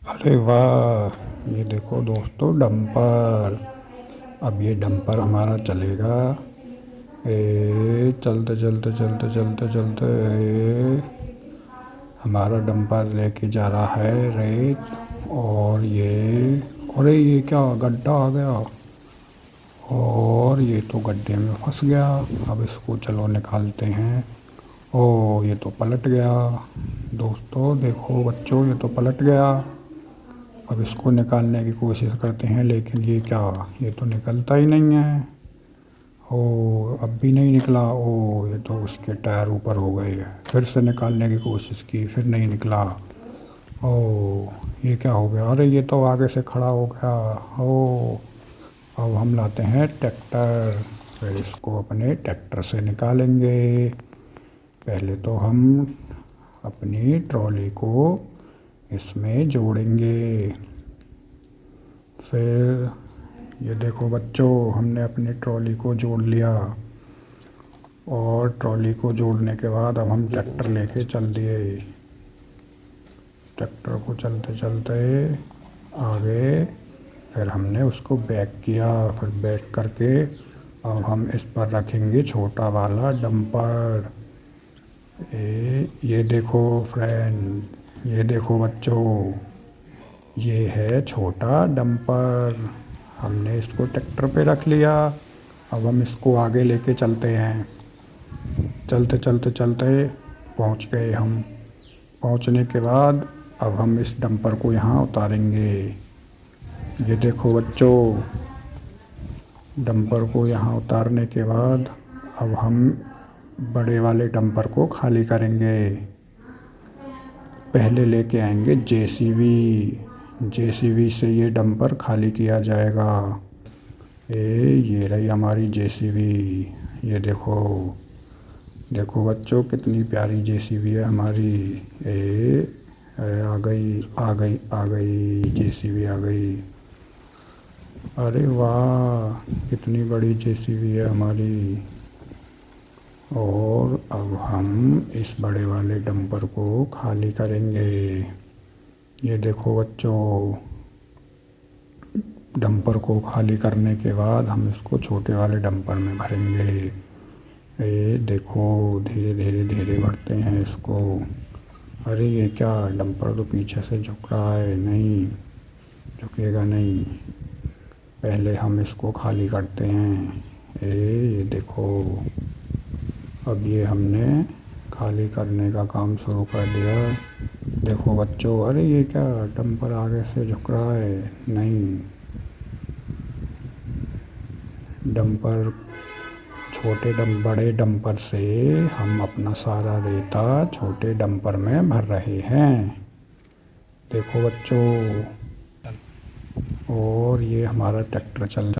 अरे वाह! ये देखो दोस्तों डंपर। अब ये डंपर हमारा चलेगा। चलते चलते चलते चलते चलते हमारा डंपर लेके जा रहा है रेत। और ये, अरे ये क्या गड्ढा आ गया। और ये तो गड्ढे में फंस गया। अब इसको चलो निकालते हैं। ओ ये तो पलट गया। दोस्तों देखो बच्चों, ये तो पलट गया। अब इसको निकालने की कोशिश करते हैं, लेकिन ये क्या, ये तो निकलता ही नहीं है। ओ अब भी नहीं निकला। ओ ये तो उसके टायर ऊपर हो गए। फिर से निकालने की कोशिश की, फिर नहीं निकला। ओ ये क्या हो गया, अरे ये तो आगे से खड़ा हो गया। ओ अब हम लाते हैं ट्रैक्टर। फिर इसको अपने ट्रैक्टर से निकालेंगे। पहले तो हम अपनी ट्रॉली को इसमें जोड़ेंगे। फिर ये देखो बच्चों, हमने अपनी ट्रॉली को जोड़ लिया। और ट्रॉली को जोड़ने के बाद अब हम ट्रैक्टर लेके चल दिए। ट्रैक्टर को चलते चलते आगे, फिर हमने उसको बैक किया। फिर बैक करके अब हम इस पर रखेंगे छोटा वाला डंपर। ये देखो फ्रेंड, ये देखो बच्चों, ये है छोटा डंपर। हमने इसको ट्रैक्टर पे रख लिया। अब हम इसको आगे लेके चलते हैं। चलते चलते चलते पहुंच गए हम। पहुंचने के बाद अब हम इस डंपर को यहाँ उतारेंगे। ये देखो बच्चों, डंपर को यहाँ उतारने के बाद अब हम बड़े वाले डंपर को खाली करेंगे। पहले लेके आएंगे जेसीबी। जेसीबी से ये डंपर खाली किया जाएगा। ये रही हमारी जेसीबी। ये देखो, देखो बच्चों कितनी प्यारी जेसीबी है हमारी। आ गई आ गई आ गई, जेसीबी आ गई। अरे वाह, कितनी बड़ी जेसीबी है हमारी। और अब हम इस बड़े वाले डंपर को खाली करेंगे। ये देखो बच्चों, डंपर को खाली करने के बाद हम इसको छोटे वाले डंपर में भरेंगे। ये देखो, धीरे धीरे धीरे भरते हैं इसको। अरे ये क्या, डंपर तो पीछे से झुक रहा है। नहीं झुकेगा नहीं। पहले हम इसको खाली करते हैं। ये देखो, अब ये हमने खाली करने का काम शुरू कर दिया। देखो बच्चों, अरे ये क्या, डंपर आगे से झुक रहा है। नहीं, डंपर बड़े डंपर से हम अपना सारा रेता छोटे डंपर में भर रहे हैं। देखो बच्चों, और ये हमारा ट्रैक्टर चल